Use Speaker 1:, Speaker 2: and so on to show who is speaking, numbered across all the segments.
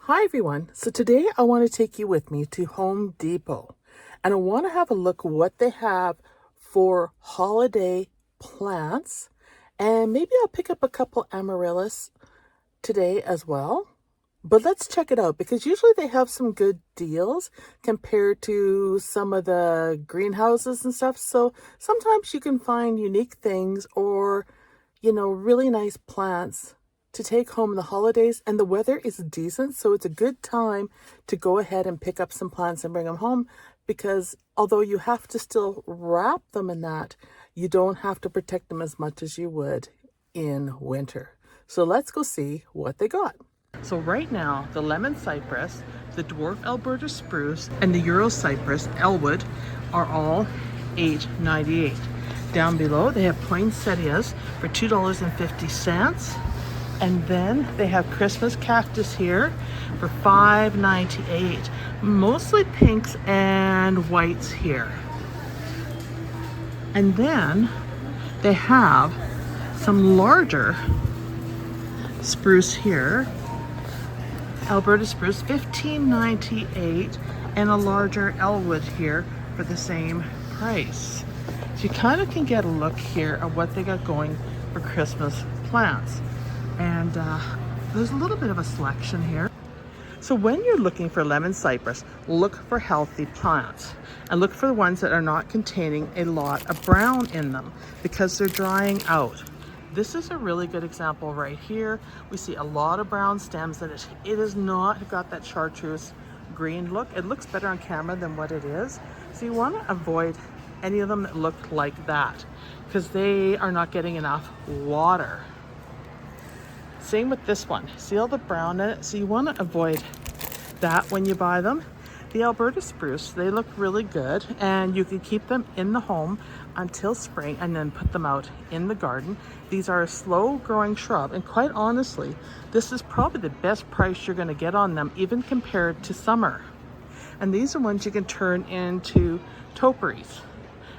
Speaker 1: Hi everyone. So today I want to take you with me to Home Depot and I want to have a look what they have for holiday plants, and maybe I'll pick up a couple amaryllis today as well. But let's check it out because usually they have some good deals compared to some of the greenhouses and stuff. So sometimes you can find unique things or, really nice plants to take home in the holidays, and the weather is decent, so it's a good time to go ahead and pick up some plants and bring them home, because although you have to still wrap them in that, you don't have to protect them as much as you would in winter. So let's go see what they got. So right now, the lemon cypress, the dwarf Alberta spruce, and the Euro cypress elwood are all $8.98. Down below, they have poinsettias for $2.50. And then they have Christmas cactus here for $5.98. Mostly pinks and whites here. And then they have some larger spruce here. Alberta spruce, $15.98, and a larger elwood here for the same price. So you kind of can get a look here at what they got going for Christmas plants. And there's a little bit of a selection here. So when you're looking for lemon cypress, look for healthy plants and look for the ones that are not containing a lot of brown in them because they're drying out. This is a really good example right here. We see a lot of brown stems and it has not got that chartreuse green look. It looks better on camera than what it is. So you want to avoid any of them that look like that because they are not getting enough water. Same with this one. See all the brown in it? So you want to avoid that when you buy them. The Alberta spruce, they look really good, and you can keep them in the home until spring and then put them out in the garden. These are a slow growing shrub, and quite honestly, this is probably the best price you're going to get on them, even compared to summer. And these are ones you can turn into topiaries.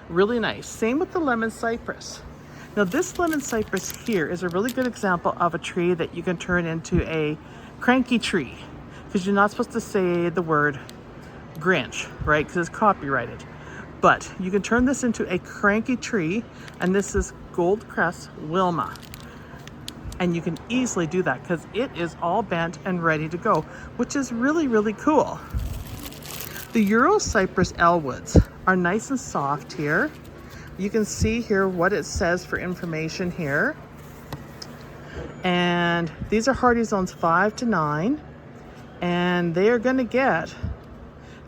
Speaker 1: Really nice. Same with the lemon cypress. Now this lemon cypress here is a really good example of a tree that you can turn into a cranky tree, because you're not supposed to say the word Grinch, right? Because it's copyrighted. But you can turn this into a cranky tree, and this is Gold Crest Wilma. And you can easily do that because it is all bent and ready to go, which is really, really cool. The Euro cypress elwoods are nice and soft here. You can see here what it says for information here. And these are hardy zones 5 to 9. And they are going to get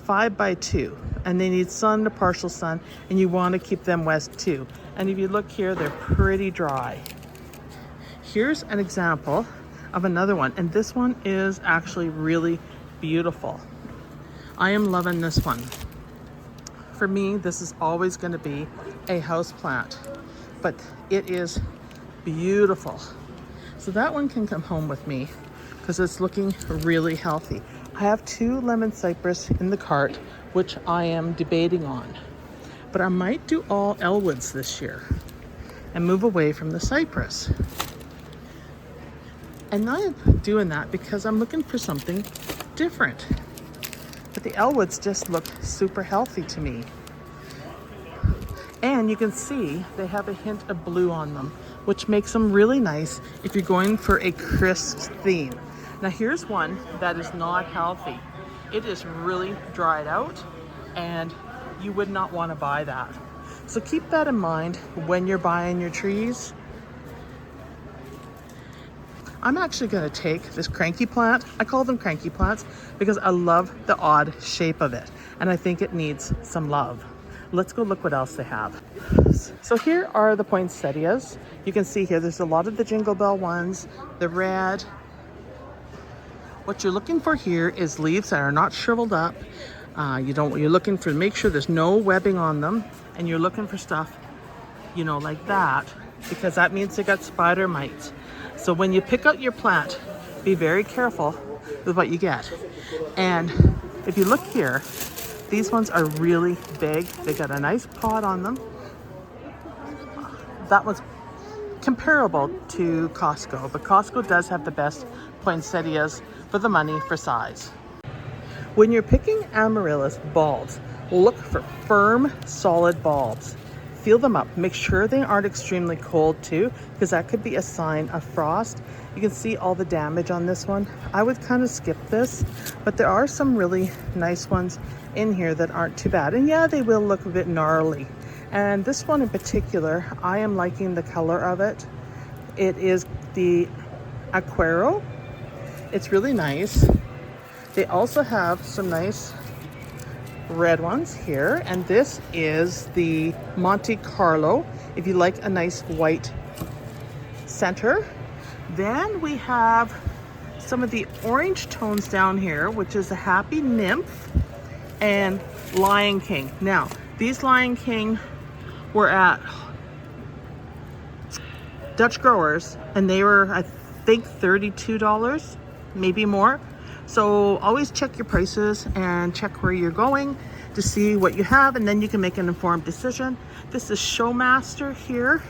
Speaker 1: 5 by 2. And they need sun to partial sun. And you want to keep them west too. And if you look here, they're pretty dry. Here's an example of another one. And this one is actually really beautiful. I am loving this one. For me, this is always going to be a house plant, but it is beautiful. So that one can come home with me because it's looking really healthy. I have 2 lemon cypress in the cart, which I am debating on, but I might do all elwoods this year and move away from the cypress. And I am doing that because I'm looking for something different. But the elwoods just look super healthy to me. And you can see they have a hint of blue on them, which makes them really nice if you're going for a crisp theme. Now here's one that is not healthy. It is really dried out, and you would not want to buy that. So keep that in mind when you're buying your trees. I'm actually going to take this cranky plant. I call them cranky plants because I love the odd shape of it, and I think it needs some love. Let's go look what else they have. So here are the poinsettias. You can see here there's a lot of the jingle bell ones, the red. What you're looking for here is leaves that are not shriveled up. You're looking for, make sure there's no webbing on them, and you're looking for stuff, like that, because that means they got spider mites. So when you pick out your plant, be very careful with what you get. And if you look here, these ones are really big. They got a nice pot on them. That one's comparable to Costco, but Costco does have the best poinsettias for the money for size. When you're picking amaryllis bulbs, look for firm, solid bulbs. Feel them up. Make sure they aren't extremely cold too, because that could be a sign of frost. You can see all the damage on this one. I would kind of skip this, but there are some really nice ones in here that aren't too bad. And yeah, they will look a bit gnarly. And this one in particular, I am liking the color of it. It is the Aquero. It's really nice. They also have some nice red ones here, and this is the Monte Carlo, if you like a nice white center. Then we have some of the orange tones down here, which is a Happy Nymph and Lion King. Now, these Lion King were at Dutch Growers, and they were, I think, $32, maybe more. So always check your prices and check where you're going to see what you have, and then you can make an informed decision. This is Showmaster here.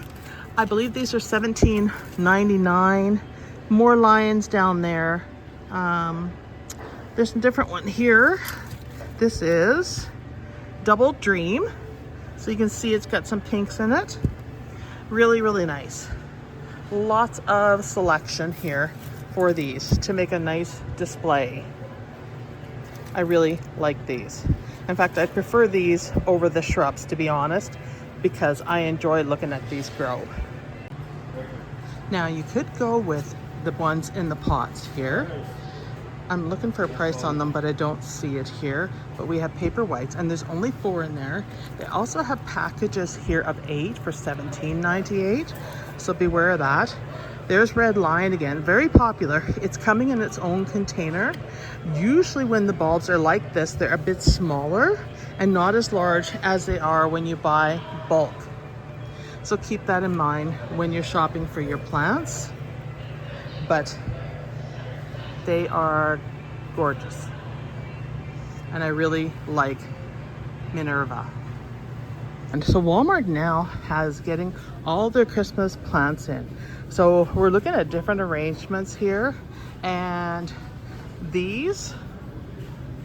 Speaker 1: I believe these are $17.99. More lions down there. There's a different one here. This is Double Dream. So you can see it's got some pinks in it. Really, really nice. Lots of selection here for these to make a nice display. I really like these. In fact, I prefer these over the shrubs, to be honest, because I enjoy looking at these grow. Now you could go with the ones in the pots here. I'm looking for a price on them, but I don't see it here. But we have paper whites, and there's only 4 in there. They also have packages here of 8 for $17.98. So beware of that. There's Red Lion again, very popular. It's coming in its own container. Usually when the bulbs are like this, they're a bit smaller and not as large as they are when you buy bulk. So keep that in mind when you're shopping for your plants. But they are gorgeous. And I really like Minerva. And so Walmart now has getting all their Christmas plants in. So we're looking at different arrangements here, and these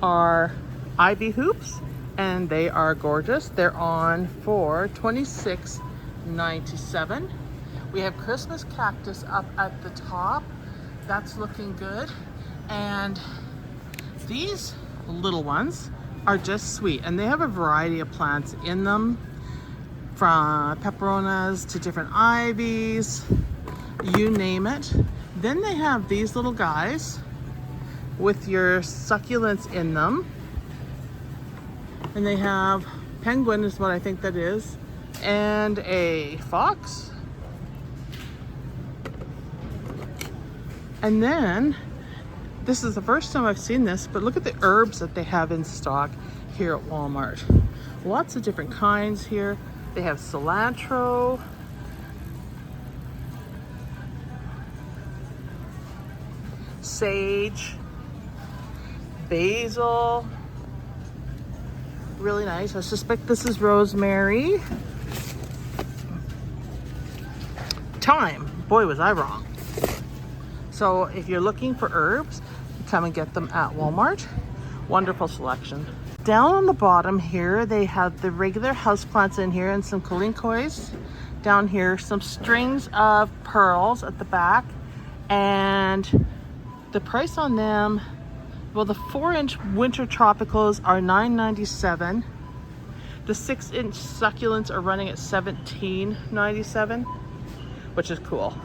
Speaker 1: are ivy hoops, and they are gorgeous. They're on for $26.97. We have Christmas cactus up at the top. That's looking good. And these little ones are just sweet, and they have a variety of plants in them, from peperonas to different ivies, you name it. Then they have these little guys with your succulents in them, and they have penguin is what I think that is, and a fox. And then this is the first time I've seen this, but look at the herbs that they have in stock here at Walmart. Lots of different kinds here. They have cilantro, sage, basil. Really nice. I suspect this is rosemary. Thyme. Boy, was I wrong. So if you're looking for herbs, come and get them at Walmart. Wonderful selection. Down on the bottom here, they have the regular houseplants in here and some kalinkois. Down here, some strings of pearls at the back. And the price on them, well, the 4-inch winter tropicals are $9.97. The 6-inch succulents are running at $17.97, which is cool.